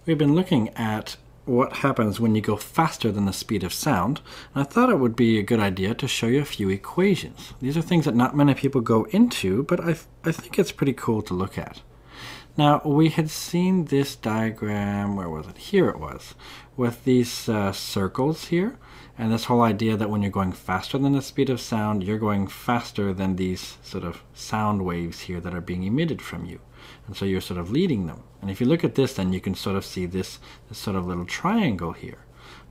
we've been looking at what happens when you go faster than the speed of sound, and I thought it would be a good idea to show you a few equations. These are things that not many people go into, but I think it's pretty cool to look at. Now, we had seen this diagram, where was it? Here it was, with these circles here, and this whole idea that when you're going faster than the speed of sound, you're going faster than these sort of sound waves here that are being emitted from you. And so you're sort of leading them. And if you look at this, then you can sort of see this sort of little triangle here.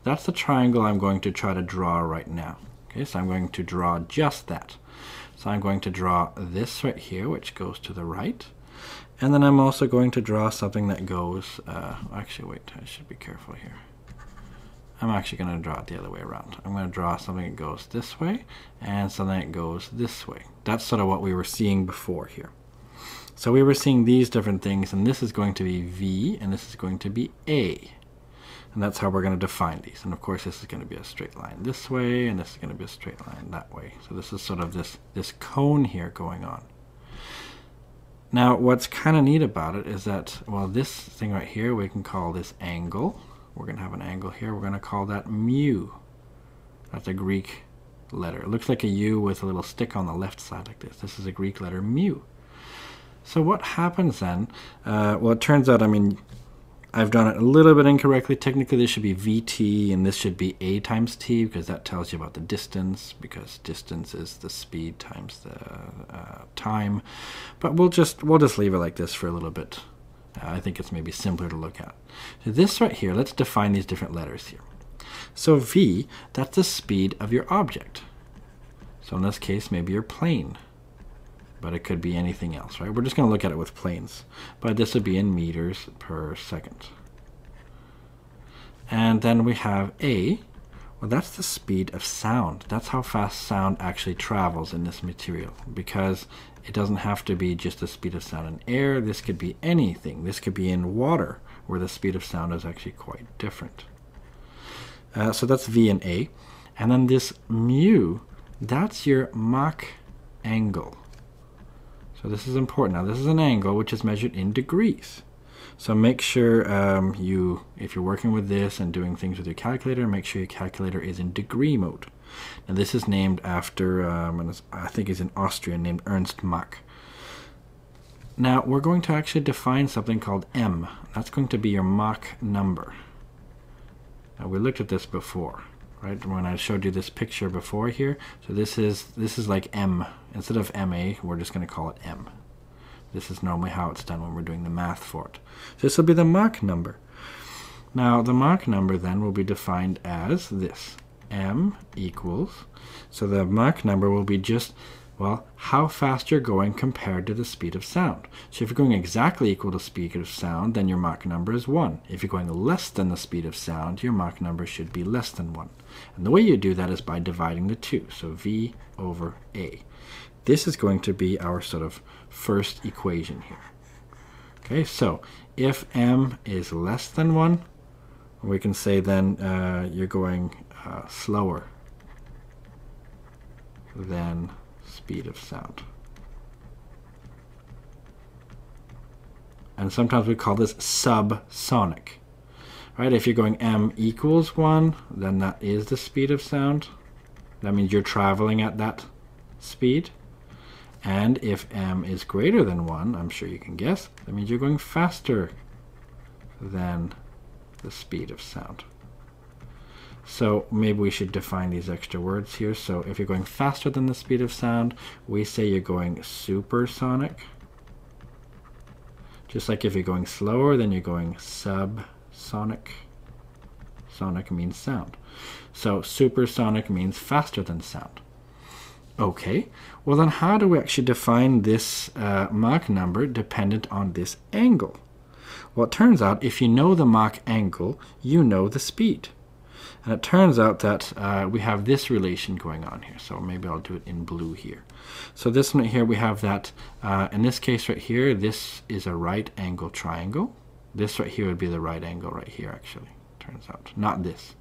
That's the triangle I'm going to try to draw right now. Okay, so I'm going to draw just that. So I'm going to draw this right here, which goes to the right. And then I'm also going to draw something that goes, actually wait, I should be careful here. I'm actually going to draw it the other way around. I'm going to draw something that goes this way and something that goes this way. That's sort of what we were seeing before here. So we were seeing these different things, and this is going to be V, and this is going to be A. And that's how we're going to define these. And of course, this is going to be a straight line this way, and this is going to be a straight line that way. So this is sort of this cone here going on. Now, what's kind of neat about it is that, well, this thing right here, we can call this angle. We're going to have an angle here. We're going to call that mu. That's a Greek letter. It looks like a U with a little stick on the left side like this. This is a Greek letter mu. So what happens then? Well, it turns out, I mean, I've done it a little bit incorrectly. Technically, this should be Vt, and this should be A times t, because that tells you about the distance, because distance is the speed times the time. But we'll just leave it like this for a little bit. I think it's maybe simpler to look at. So this right here, let's define these different letters here. So V, that's the speed of your object. So in this case, maybe your plane. But it could be anything else, right? We're just going to look at it with planes. But this would be in meters per second. And then we have A. Well, that's the speed of sound. That's how fast sound actually travels in this material, because it doesn't have to be just the speed of sound in air. This could be anything. This could be in water, where the speed of sound is actually quite different. So that's V and A. And then this mu, that's your Mach angle. So this is important. Now, this is an angle which is measured in degrees. So make sure if you're working with this and doing things with your calculator, make sure your calculator is in degree mode. Now, this is named after, I think he's an Austrian named Ernst Mach. Now, we're going to actually define something called m. That's going to be your Mach number. Now, we looked at this before, right? When I showed you this picture before here. So this is like m. Instead of ma, we're just going to call it m. This is normally how it's done when we're doing the math for it. So this will be the Mach number. Now, the Mach number then will be defined as this. M equals, so the Mach number will be just, well, how fast you're going compared to the speed of sound. So if you're going exactly equal to speed of sound, then your Mach number is 1. If you're going less than the speed of sound, your Mach number should be less than 1. And the way you do that is by dividing the two. So V over A. This is going to be our sort of first equation here. Okay, so if m is less than 1, we can say then you're going slower than speed of sound. And sometimes we call this subsonic. Right? If you're going m equals 1, then that is the speed of sound. That means you're traveling at that speed. And if m is greater than 1, I'm sure you can guess, that means you're going faster than the speed of sound. So maybe we should define these extra words here. So if you're going faster than the speed of sound, we say you're going supersonic. Just like if you're going slower, then you're going subsonic. Sonic means sound. So supersonic means faster than sound. Okay, well then how do we actually define this Mach number dependent on this angle? Well, it turns out if you know the Mach angle, you know the speed. And it turns out that we have this relation going on here. So maybe I'll do it in blue here. So this one here, we have that, in this case right here, this is a right angle triangle. This right here would be the right angle right here, actually, turns out. Not this.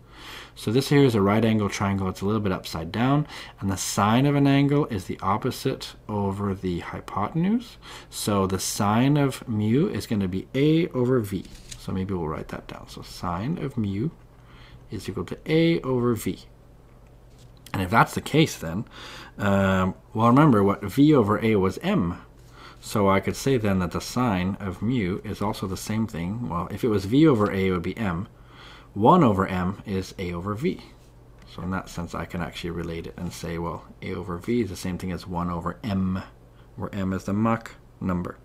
So this here is a right angle triangle. It's a little bit upside down, and the sine of an angle is the opposite over the hypotenuse. So the sine of mu is going to be A over V. So maybe we'll write that down. So sine of mu is equal to A over V. And if that's the case, then, well, remember what V over A was M. So I could say then that the sine of mu is also the same thing. Well, if it was V over A, it would be M. 1 over M is A over V. So in that sense, I can actually relate it and say, well, A over V is the same thing as 1 over M, where M is the Mach number.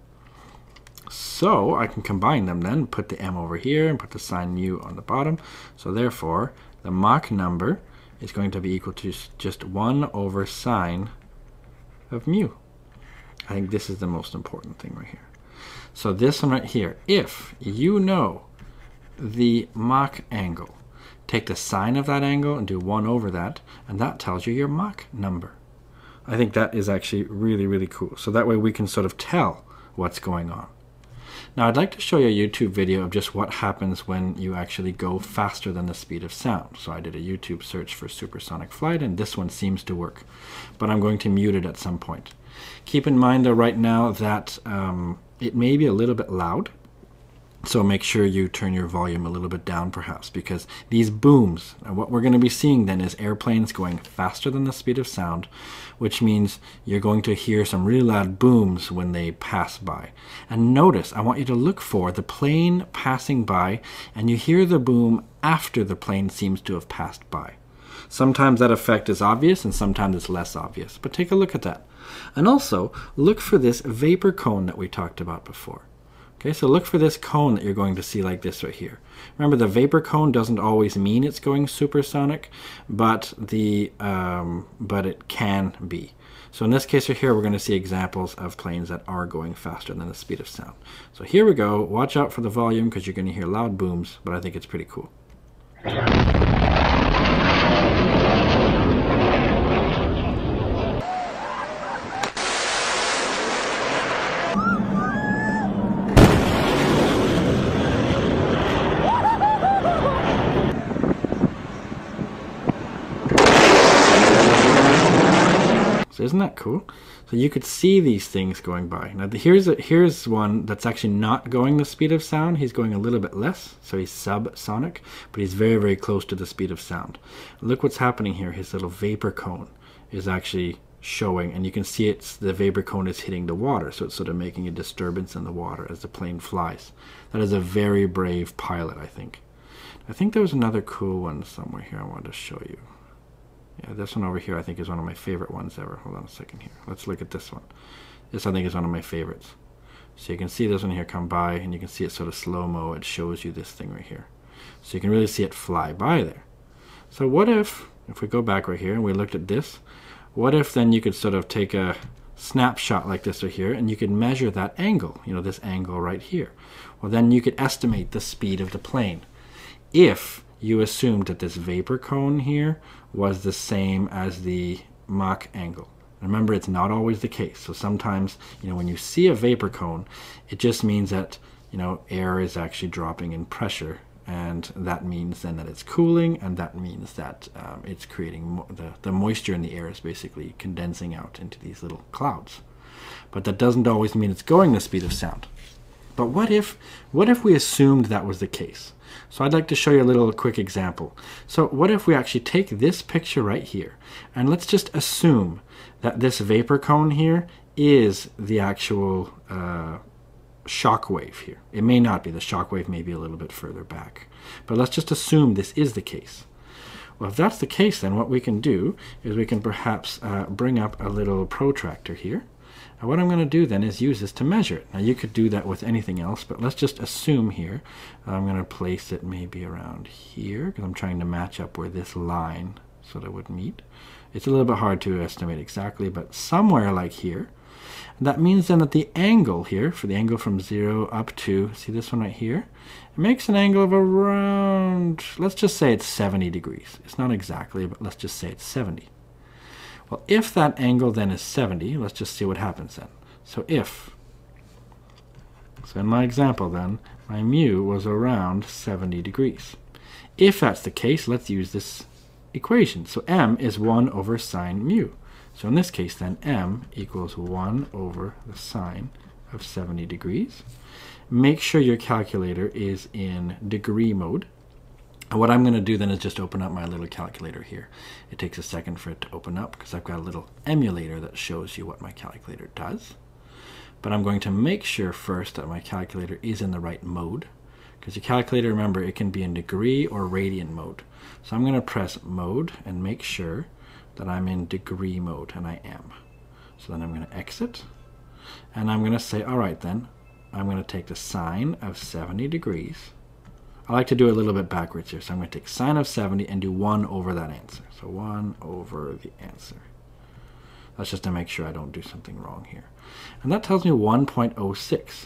So I can combine them then, put the M over here and put the sine mu on the bottom. So therefore, the Mach number is going to be equal to just 1 over sine of mu. I think this is the most important thing right here. So this one right here, if you know the Mach angle, take the sine of that angle and do 1 over that, and that tells you your Mach number. I think that is actually really, really cool. So that way we can sort of tell what's going on. Now I'd like to show you a YouTube video of just what happens when you actually go faster than the speed of sound. So I did a YouTube search for supersonic flight, and this one seems to work. But I'm going to mute it at some point. Keep in mind though right now that it may be a little bit loud. So make sure you turn your volume a little bit down perhaps, because these booms, and what we're going to be seeing then is airplanes going faster than the speed of sound, which means you're going to hear some really loud booms when they pass by. And notice, I want you to look for the plane passing by, and you hear the boom after the plane seems to have passed by. Sometimes that effect is obvious and sometimes it's less obvious, but take a look at that. And also, look for this vapor cone that we talked about before. Okay, so look for this cone that you're going to see like this right here. Remember, the vapor cone doesn't always mean it's going supersonic, but it can be. So in this case right here, we're going to see examples of planes that are going faster than the speed of sound. So here we go. Watch out for the volume because you're going to hear loud booms, but I think it's pretty cool. So isn't that cool? So you could see these things going by. Now here's one that's actually not going the speed of sound. He's going a little bit less, so he's subsonic, but he's very, very close to the speed of sound. Look what's happening here. His little vapor cone is actually showing, and you can see the vapor cone is hitting the water, so it's sort of making a disturbance in the water as the plane flies. That is a very brave pilot, I think. I think there was another cool one somewhere here I wanted to show you. Yeah, this one over here I think is one of my favorite ones ever. Hold on a second here. Let's look at this one. This I think is one of my favorites. So you can see this one here come by, and you can see it sort of slow-mo. It shows you this thing right here. So you can really see it fly by there. So what if we go back right here and we looked at this, what if then you could sort of take a snapshot like this right here, and you could measure that angle, you know, this angle right here. Well, then you could estimate the speed of the plane if you assumed that this vapor cone here was the same as the Mach angle. Remember, it's not always the case. So sometimes, you know, when you see a vapor cone, it just means that, you know, air is actually dropping in pressure, and that means then that it's cooling, and that means that it's creating the moisture in the air is basically condensing out into these little clouds. But that doesn't always mean it's going the speed of sound. But what if we assumed that was the case? So I'd like to show you a little quick example. So what if we actually take this picture right here, and let's just assume that this vapor cone here is the actual shock wave here. It may not be. The shock wave may be a little bit further back. But let's just assume this is the case. Well, if that's the case, then what we can do is we can perhaps bring up a little protractor here. And what I'm going to do then is use this to measure it. Now you could do that with anything else, but let's just assume here. I'm going to place it maybe around here because I'm trying to match up where this line sort of would meet. It's a little bit hard to estimate exactly, but somewhere like here. And that means then that the angle here, for the angle from 0 up to, see this one right here? It makes an angle of around, let's just say it's 70 degrees. It's not exactly, but let's just say it's 70. Well, if that angle then is 70, let's just see what happens then. So in my example then, my mu was around 70 degrees. if that's the case, let's use this equation. So m is 1 over sine mu. So in this case, then, m equals 1 over the sine of 70 degrees. Make sure your calculator is in degree mode. And what I'm going to do then is just open up my little calculator here. It takes a second for it to open up because I've got a little emulator that shows you what my calculator does. But I'm going to make sure first that my calculator is in the right mode. Because your calculator, remember, it can be in degree or radian mode. So I'm going to press mode and make sure that I'm in degree mode, and I am. So then I'm going to exit, and I'm going to say, all right then, I'm going to take the sine of 70 degrees. I like to do it a little bit backwards here, so I'm going to take sine of 70 and do 1 over that answer. So 1 over the answer. That's just to make sure I don't do something wrong here. And that tells me 1.06.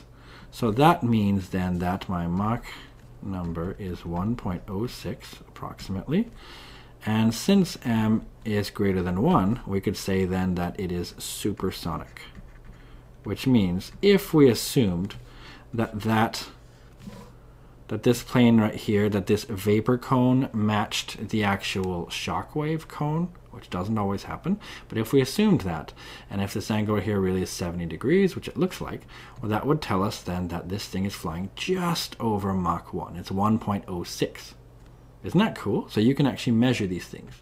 So that means then that my Mach number is 1.06 approximately. And since m is greater than 1, we could say then that it is supersonic. Which means if we assumed that this plane right here, that this vapor cone matched the actual shock wave cone, which doesn't always happen, but if we assumed that, and if this angle here really is 70 degrees, which it looks like, well, that would tell us then that this thing is flying just over Mach 1. It's 1.06. Isn't that cool? So you can actually measure these things.